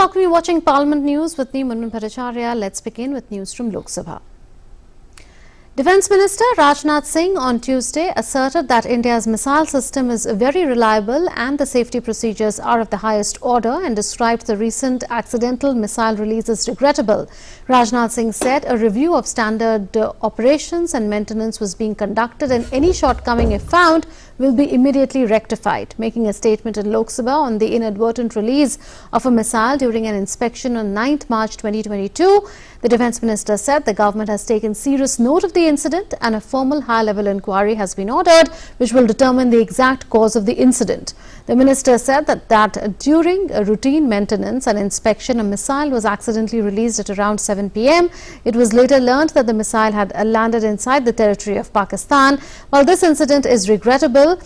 welcome you watching Parliament News with me, Munmin Bhattacharya. Let's begin with news from Lok Sabha. Defence Minister Rajnath Singh on Tuesday asserted that India's missile system is very reliable and the safety procedures are of the highest order, and described the recent accidental missile release as regrettable. Rajnath Singh said a review of standard operations and maintenance was being conducted, and any shortcoming, if found, will be immediately rectified. Making a statement in Lok Sabha on the inadvertent release of a missile during an inspection on 9th March 2022, the Defence Minister said the government has taken serious note of the incident and a formal high-level inquiry has been ordered, which will determine the exact cause of the incident. The Minister said that during a routine maintenance and inspection, a missile was accidentally released at around 7 p.m. It was later learned that the missile had landed inside the territory of Pakistan. While this incident is regrettable,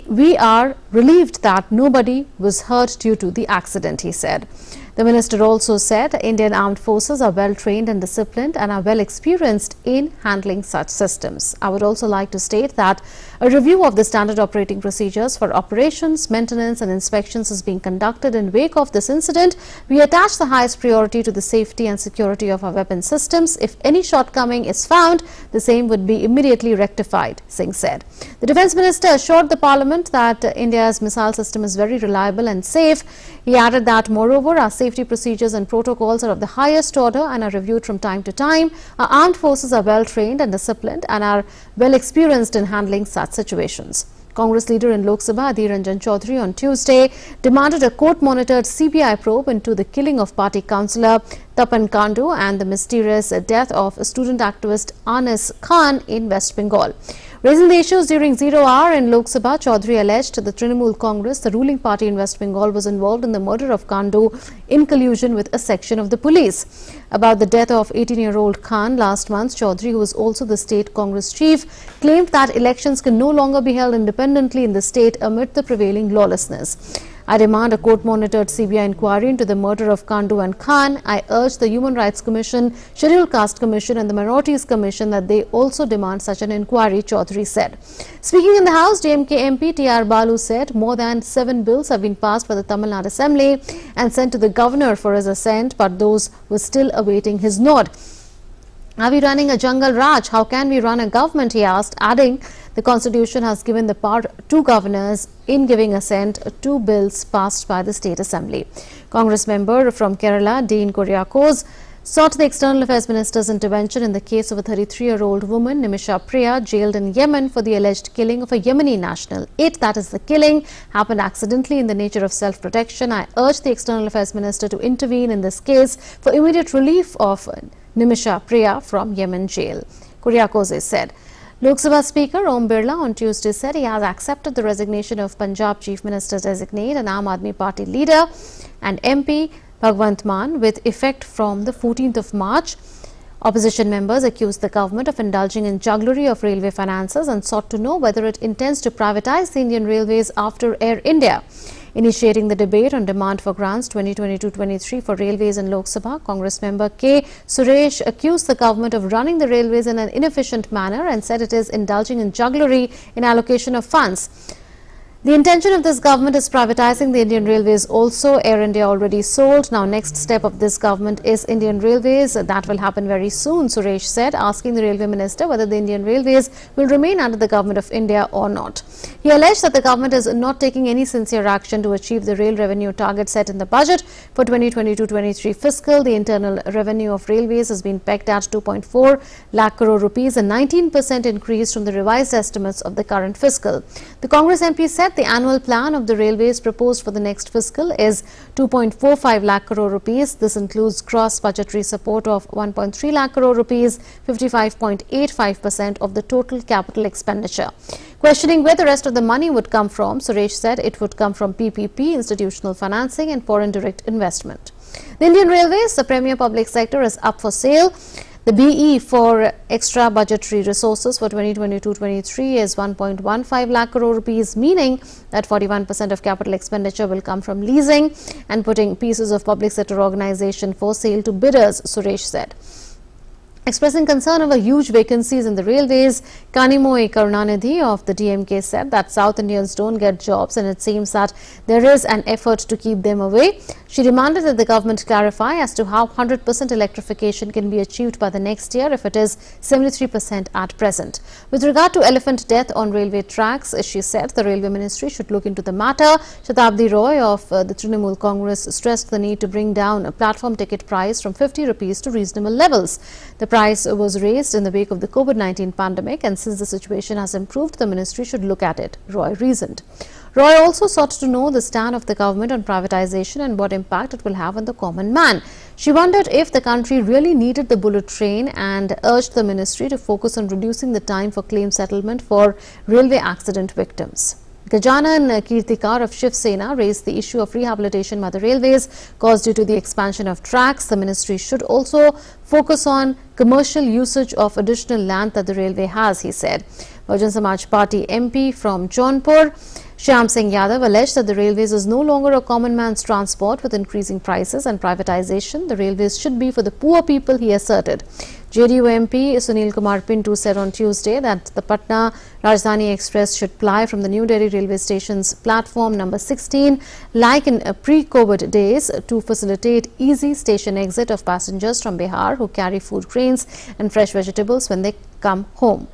we are relieved that nobody was hurt due to the accident, he said. The minister also said Indian armed forces are well trained and disciplined and are well experienced in handling such systems. I would also like to state that a review of the standard operating procedures for operations, maintenance and inspections is being conducted in wake of this incident. We attach the highest priority to the safety and security of our weapon systems. If any shortcoming is found, the same would be immediately rectified, Singh said. The Defence Minister assured the Parliament that India's missile system is very reliable and safe. He added that, moreover, our safety procedures and protocols are of the highest order and are reviewed from time to time. Our armed forces are well trained and disciplined and are well experienced in handling such situations. Congress leader in Lok Sabha, Adhir Ranjan Chaudhary, on Tuesday demanded a court-monitored CBI probe into the killing of party councillor Tapan Kandu and the mysterious death of student activist Anis Khan in West Bengal. Raising the issues during 0 hour in Lok Sabha, Chaudhary alleged the Trinamool Congress, the ruling party in West Bengal, was involved in the murder of Kandu in collusion with a section of the police. About the death of 18-year-old Khan last month, Chaudhary, who was also the state Congress chief, claimed that elections can no longer be held independently in the state amid the prevailing lawlessness. I demand a court-monitored CBI inquiry into the murder of Kandu and Khan. I urge the Human Rights Commission, Scheduled Caste Commission and the Minorities Commission that they also demand such an inquiry, Chaudhary said. Speaking in the House, DMK MP T.R. Balu said more than 7 bills have been passed by the Tamil Nadu Assembly and sent to the governor for his assent, but those were still awaiting his nod. Are we running a jungle Raj? How can we run a government, he asked, adding the constitution has given the power to governors in giving assent to bills passed by the state assembly. Congress member from Kerala, Dean Kuriakose, sought the External Affairs Minister's intervention in the case of a 33-year-old woman, Nimisha Priya, jailed in Yemen for the alleged killing of a Yemeni national. That is, the killing happened accidentally in the nature of self-protection. I urge the External Affairs Minister to intervene in this case for immediate relief of Nimisha Priya from Yemen jail, Kuriakose said. Lok Sabha Speaker Om Birla on Tuesday said he has accepted the resignation of Punjab Chief Minister designate and Aam Aadmi Party leader and MP Bhagwant Mann with effect from the 14th of March. Opposition members accused the government of indulging in jugglery of railway finances and sought to know whether it intends to privatize the Indian Railways after Air India. Initiating the debate on demand for grants 2022-23 for railways in Lok Sabha, Congress member K. Suresh accused the government of running the railways in an inefficient manner and said it is indulging in jugglery in allocation of funds. The intention of this government is privatizing the Indian Railways also. Air India already sold. Now, next step of this government is Indian Railways. That will happen very soon, Suresh said, asking the Railway Minister whether the Indian Railways will remain under the Government of India or not. He alleged that the government is not taking any sincere action to achieve the rail revenue target set in the budget for 2022-23 fiscal. The internal revenue of railways has been pegged at 2.4 lakh crore rupees, a 19% increase from the revised estimates of the current fiscal. The Congress MP said the annual plan of the railways proposed for the next fiscal is 2.45 lakh crore rupees. This includes gross budgetary support of 1.3 lakh crore rupees, 55.85% of the total capital expenditure. Questioning where the rest of the money would come from, Suresh said it would come from PPP, institutional financing and foreign direct investment. The Indian Railways, the premier public sector, is up for sale. The BE for extra budgetary resources for 2022-23 is 1.15 lakh crore rupees, meaning that 41% of capital expenditure will come from leasing and putting pieces of public sector organization for sale to bidders, Suresh said. Expressing concern over huge vacancies in the railways, Kanimoi Karunanidhi of the DMK said that South Indians don't get jobs and it seems that there is an effort to keep them away. She demanded that the government clarify as to how 100% electrification can be achieved by the next year if it is 73% at present. With regard to elephant death on railway tracks, she said the Railway Ministry should look into the matter. Shatabdi Roy of the Trinamool Congress stressed the need to bring down a platform ticket price from 50 rupees to reasonable levels. The price was raised in the wake of the COVID-19 pandemic, and since the situation has improved, the ministry should look at it, Roy reasoned. Roy also sought to know the stand of the government on privatization and what impact it will have on the common man. She wondered if the country really needed the bullet train and urged the ministry to focus on reducing the time for claim settlement for railway accident victims. Gajanan Kirtikar of Shiv Sena raised the issue of rehabilitation by the railways caused due to the expansion of tracks. The ministry should also focus on commercial usage of additional land that the railway has, he said. Bahujan Samaj Party MP from Jaunpur, Shyam Singh Yadav, alleged that the railways is no longer a common man's transport with increasing prices and privatization. The railways should be for the poor people, he asserted. JDU MP Sunil Kumar Pintu said on Tuesday that the Patna Rajdhani Express should ply from the New Delhi railway station's platform number 16 like in pre-COVID days to facilitate easy station exit of passengers from Bihar who carry food grains and fresh vegetables when they come home.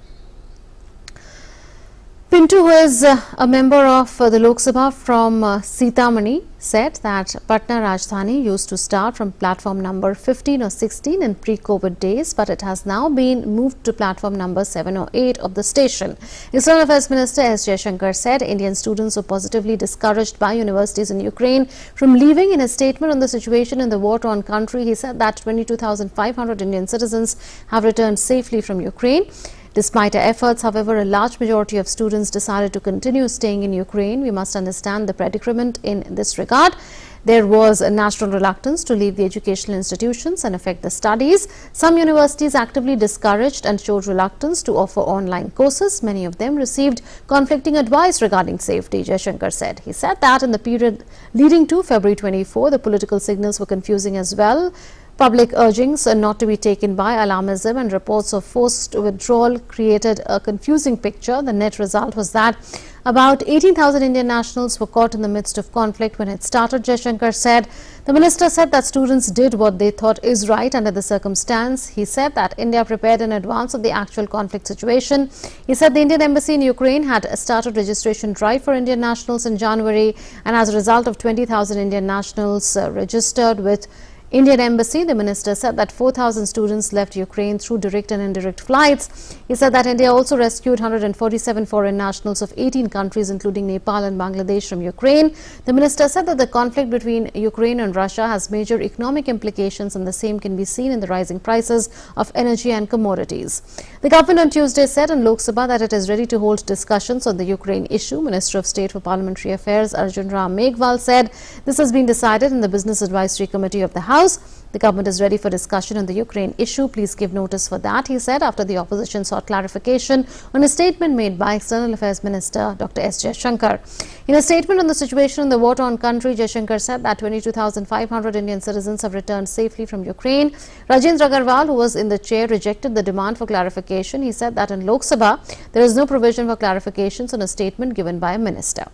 Pintu, who is a member of the Lok Sabha from Sitamarhi, said that Patna Rajdhani used to start from platform number 15 or 16 in pre-COVID days, but it has now been moved to platform number 7 or 8 of the station. External Affairs Minister S. Jaishankar said Indian students were positively discouraged by universities in Ukraine from leaving. In a statement on the situation in the war-torn country, he said that 22,500 Indian citizens have returned safely from Ukraine. Despite our efforts, however, a large majority of students decided to continue staying in Ukraine. We must understand the predicament in this regard. There was a national reluctance to leave the educational institutions and affect the studies. Some universities actively discouraged and showed reluctance to offer online courses. Many of them received conflicting advice regarding safety, Jaishankar said. He said that in the period leading to February 24, the political signals were confusing as well. Public urgings not to be taken by alarmism and reports of forced withdrawal created a confusing picture. The net result was that about 18,000 Indian nationals were caught in the midst of conflict when it started, Jaishankar said. The minister said that students did what they thought is right under the circumstance. He said that India prepared in advance of the actual conflict situation. He said the Indian embassy in Ukraine had started registration drive for Indian nationals in January, and as a result of 20,000 Indian nationals registered with Indian embassy, the minister said that 4,000 students left Ukraine through direct and indirect flights. He said that India also rescued 147 foreign nationals of 18 countries, including Nepal and Bangladesh, from Ukraine. The minister said that the conflict between Ukraine and Russia has major economic implications, and the same can be seen in the rising prices of energy and commodities. The government on Tuesday said in Lok Sabha that it is ready to hold discussions on the Ukraine issue. Minister of State for Parliamentary Affairs Arjun Ram Meghwal said this has been decided in the Business Advisory Committee of the House. The government is ready for discussion on the Ukraine issue. Please give notice for that, he said, after the opposition sought clarification on a statement made by External Affairs Minister Dr. S. Jaishankar. In a statement on the situation in the war-torn country, Jaishankar said that 22,500 Indian citizens have returned safely from Ukraine. Rajendra Agarwal, who was in the chair, rejected the demand for clarification. He said that in Lok Sabha, there is no provision for clarifications on a statement given by a minister.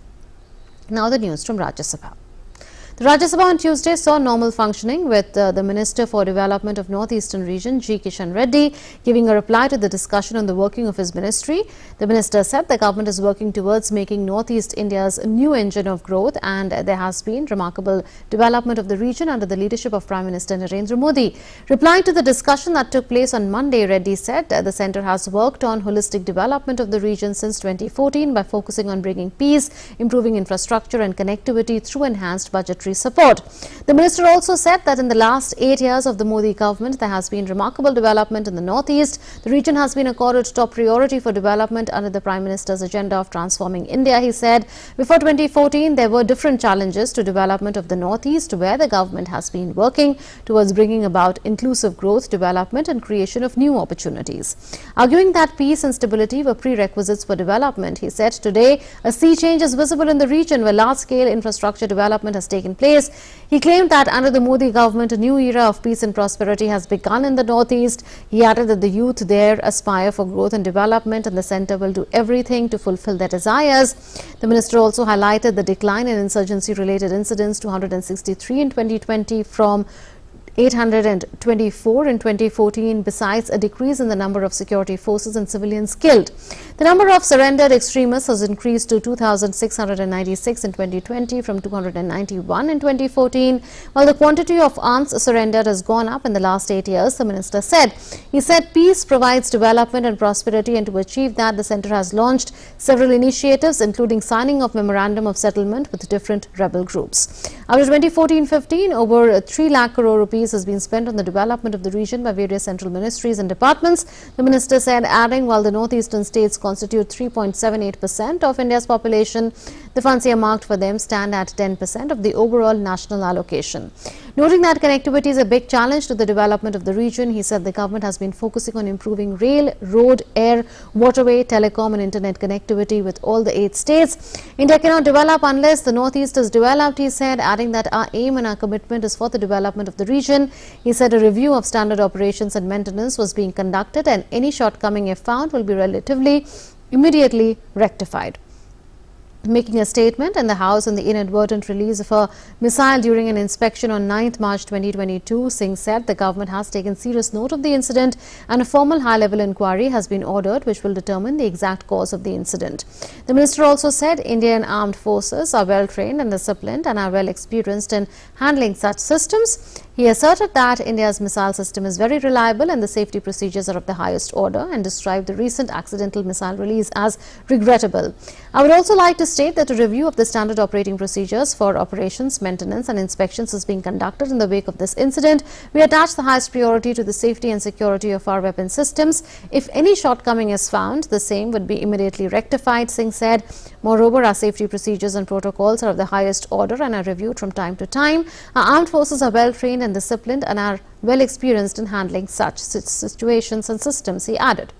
Now the news from Rajya Sabha. The Rajya Sabha on Tuesday saw normal functioning with the Minister for Development of North-Eastern Region, G. Kishan Reddy, giving a reply to the discussion on the working of his ministry. The minister said the government is working towards making North-East India's new engine of growth, and there has been remarkable development of the region under the leadership of Prime Minister Narendra Modi. Replying to the discussion that took place on Monday, Reddy said the centre has worked on holistic development of the region since 2014 by focusing on bringing peace, improving infrastructure and connectivity through enhanced budgetary support. The minister also said that in the last 8 years of the Modi government, there has been remarkable development in the Northeast. The region has been accorded top priority for development under the Prime Minister's agenda of transforming India. He said before 2014, there were different challenges to development of the Northeast, where the government has been working towards bringing about inclusive growth, development and creation of new opportunities. Arguing that peace and stability were prerequisites for development, he said today a sea change is visible in the region where large-scale infrastructure development has taken taken place. He claimed that under the Modi government, a new era of peace and prosperity has begun in the Northeast. He added that the youth there aspire for growth and development, and the centre will do everything to fulfill their desires. The minister also highlighted the decline in insurgency-related incidents to 163 in 2020 from 824 in 2014, besides a decrease in the number of security forces and civilians killed. The number of surrendered extremists has increased to 2,696 in 2020 from 291 in 2014, while the quantity of arms surrendered has gone up in the last 8 years, the minister said. He said peace provides development and prosperity, and to achieve that, the centre has launched several initiatives, including signing of memorandum of settlement with different rebel groups. After 2014-15, over 3 lakh crore rupees has been spent on the development of the region by various central ministries and departments, the minister said, adding while the northeastern states constitute 3.78% of India's population, the funds earmarked for them stand at 10% of the overall national allocation. Noting that connectivity is a big challenge to the development of the region, he said the government has been focusing on improving rail, road, air, waterway, telecom and internet connectivity with all the 8 states. India cannot develop unless the northeast is developed, he said, adding that our aim and our commitment is for the development of the region. He said a review of standard operations and maintenance was being conducted, and any shortcoming if found will be relatively immediately rectified. Making a statement in the House on the inadvertent release of a missile during an inspection on 9th March 2022, Singh said the government has taken serious note of the incident and a formal high-level inquiry has been ordered which will determine the exact cause of the incident. The minister also said Indian armed forces are well-trained and disciplined and are well-experienced in handling such systems. He asserted that India's missile system is very reliable and the safety procedures are of the highest order, and described the recent accidental missile release as regrettable. I would also like to state that a review of the standard operating procedures for operations, maintenance and inspections is being conducted in the wake of this incident. We attach the highest priority to the safety and security of our weapon systems. If any shortcoming is found, the same would be immediately rectified, Singh said. Moreover, our safety procedures and protocols are of the highest order and are reviewed from time to time. Our armed forces are well trained and disciplined and are well experienced in handling such situations and systems, he added.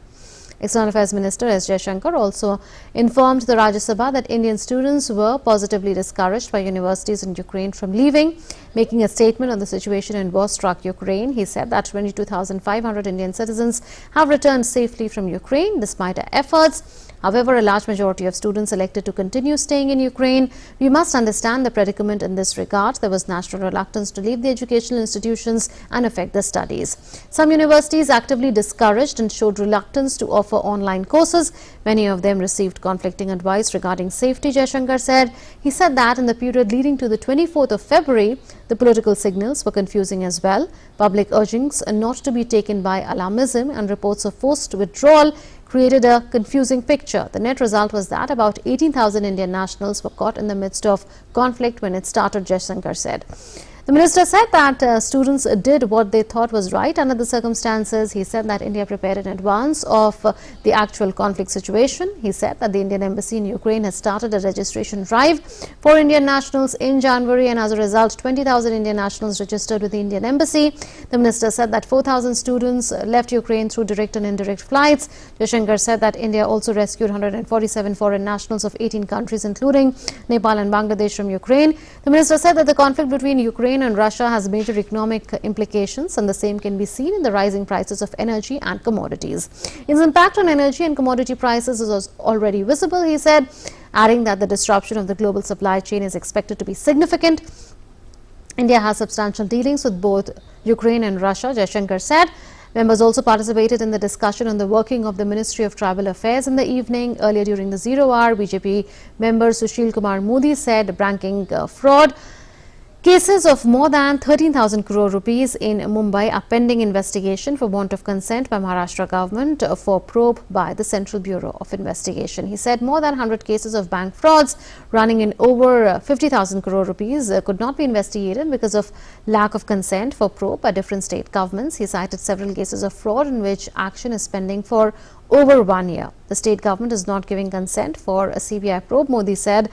External Affairs Minister S. Jaishankar also informed the Rajya Sabha that Indian students were positively discouraged by universities in Ukraine from leaving. Making a statement on the situation in war-struck Ukraine, he said that 22,500 Indian citizens have returned safely from Ukraine despite our efforts. However, a large majority of students elected to continue staying in Ukraine. We must understand the predicament in this regard. There was natural reluctance to leave the educational institutions and affect the studies. Some universities actively discouraged and showed reluctance to offer online courses. Many of them received conflicting advice regarding safety, Jaishankar said. He said that in the period leading to the 24th of February, the political signals were confusing as well. Public urgings not to be taken by alarmism and reports of forced withdrawal created a confusing picture. The net result was that about 18,000 Indian nationals were caught in the midst of conflict when it started, Jaishankar said. The minister said that students did what they thought was right under the circumstances. He said that India prepared in advance of the actual conflict situation. He said that the Indian embassy in Ukraine has started a registration drive for Indian nationals in January, and as a result 20,000 Indian nationals registered with the Indian embassy. The minister said that 4,000 students left Ukraine through direct and indirect flights. Jaishankar said that India also rescued 147 foreign nationals of 18 countries including Nepal and Bangladesh from Ukraine. The minister said that the conflict between Ukraine and Russia has major economic implications, and the same can be seen in the rising prices of energy and commodities. Its impact on energy and commodity prices is already visible, he said, adding that the disruption of the global supply chain is expected to be significant. India has substantial dealings with both Ukraine and Russia, Jaishankar said. Members also participated in the discussion on the working of the Ministry of Tribal Affairs in the evening. Earlier during the 0 hour, BJP member Sushil Kumar Modi said banking fraud cases of more than 13,000 crore rupees in Mumbai are pending investigation for want of consent by Maharashtra government for probe by the Central Bureau of Investigation. He said more than 100 cases of bank frauds running in over 50,000 crore rupees could not be investigated because of lack of consent for probe by different state governments. He cited several cases of fraud in which action is pending for over 1 year. The state government is not giving consent for a CBI probe, Modi said.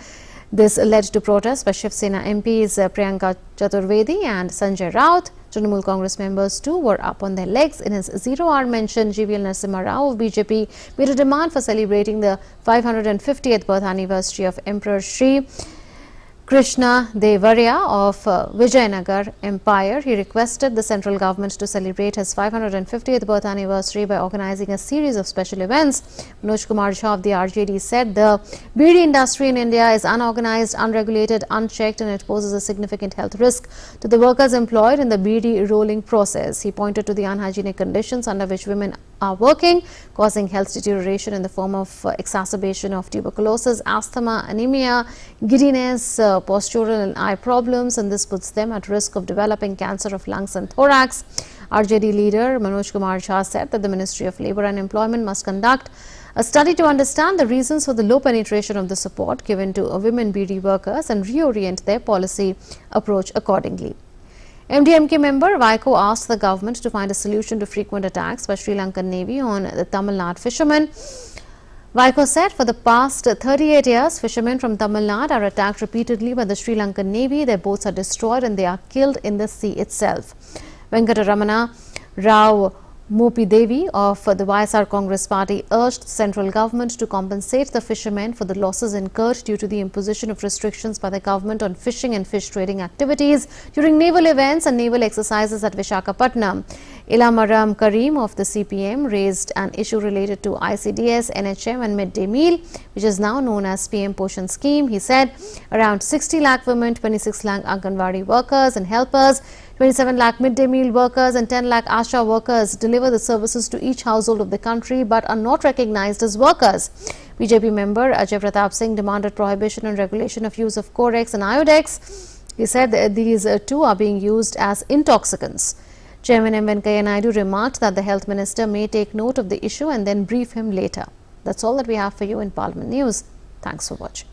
This led to protests by Shiv Sena MPs Priyanka Chaturvedi and Sanjay Raut. Trinamool Congress members too were up on their legs. In his 0 hour mention, GVL Narasimha Rao of BJP made a demand for celebrating the 550th birth anniversary of Emperor Shri Krishna Devarya of Vijayanagar Empire. He requested the central government to celebrate his 550th birth anniversary by organizing a series of special events. Manoj Kumar Jha of the RJD said the beedi industry in India is unorganized, unregulated, unchecked, and it poses a significant health risk to the workers employed in the beedi rolling process. He pointed to the unhygienic conditions under which women are working, causing health deterioration in the form of exacerbation of tuberculosis, asthma, anemia, giddiness, postural and eye problems, and this puts them at risk of developing cancer of lungs and thorax. RJD leader Manoj Kumar Jha said that the Ministry of Labour and Employment must conduct a study to understand the reasons for the low penetration of the support given to women beedi workers and reorient their policy approach accordingly. MDMK member Vaiko asked the government to find a solution to frequent attacks by Sri Lankan Navy on the Tamil Nadu fishermen. Vaiko said for the past 38 years, fishermen from Tamil Nadu are attacked repeatedly by the Sri Lankan Navy. Their boats are destroyed and they are killed in the sea itself. Venkataramana Rao Mopi Devi of the YSR Congress Party urged the central government to compensate the fishermen for the losses incurred due to the imposition of restrictions by the government on fishing and fish trading activities during naval events and naval exercises at Visakhapatnam. Ilamaram Karim of the CPM raised an issue related to ICDS, NHM and midday meal, which is now known as PM Poshan scheme. He said around 60 lakh women, 26 lakh Anganwadi workers and helpers, 27 lakh midday meal workers and 10 lakh ASHA workers deliver the services to each household of the country but are not recognized as workers. BJP member Ajay Pratap Singh demanded prohibition and regulation of use of Corex and Iodex. He said that these two are being used as intoxicants. Chairman M. Venkaiah Naidu remarked that the health minister may take note of the issue and then brief him later. That's all that we have for you in Parliament News. Thanks for watching.